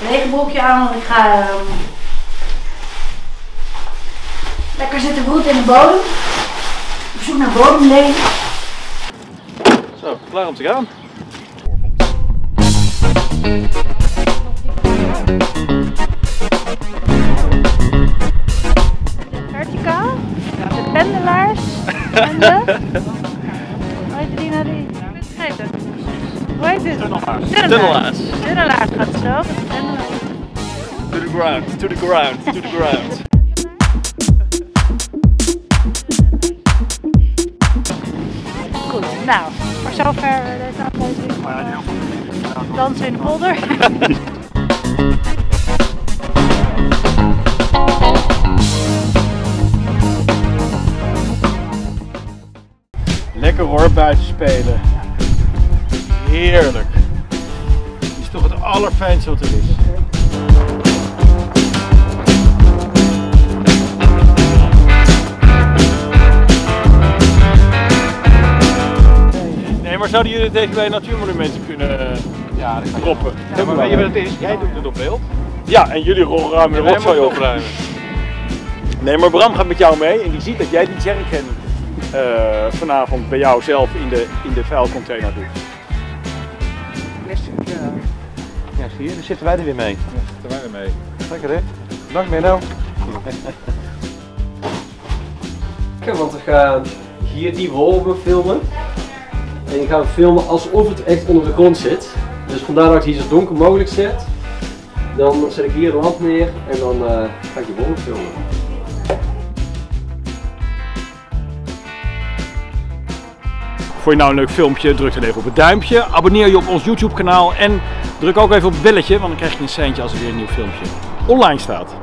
regenbroekje aan, want ik ga lekker zitten broeden in de bodem. Op zoek naar bodemleen. Zo, klaar om te gaan. Verticaal, de pendelaars en de... Hoe heet die nou die? Ik ben het vergeten. Hoe heet dit? Tunnelaars. Tunnelaars gaat het zo. To the ground, to the ground, to the ground. Goed, nou, voor zover deze aflevering. Dansen in de polder. Lekker hoor, buiten spelen. Heerlijk. Het is toch het allerfijnste wat er is. Nee, maar zouden jullie het even bij Natuurmonumenten kunnen droppen? Ja, maar weet je wat het is? Jij doet het op beeld. Ja, en jullie ruimen de rotzooi opruimen. Nee, maar Bram gaat met jou mee en die ziet dat jij die jerrycan vanavond bij jou zelf in de vuilcontainer doet. Plastic, ja, zie je, dan zitten wij er weer mee. Ja, zitten wij er mee. Lekker hè? Bedankt Menno. Want we gaan hier die wolven filmen. En die gaan we filmen alsof het echt onder de grond zit. Dus vandaar dat ik hier zo donker mogelijk zet. Dan zet ik hier een lamp neer en dan ga ik die wolven filmen. Vond je nou een leuk filmpje? Druk dan even op het duimpje. Abonneer je op ons YouTube kanaal en druk ook even op het belletje, want dan krijg je een seintje als er weer een nieuw filmpje online staat.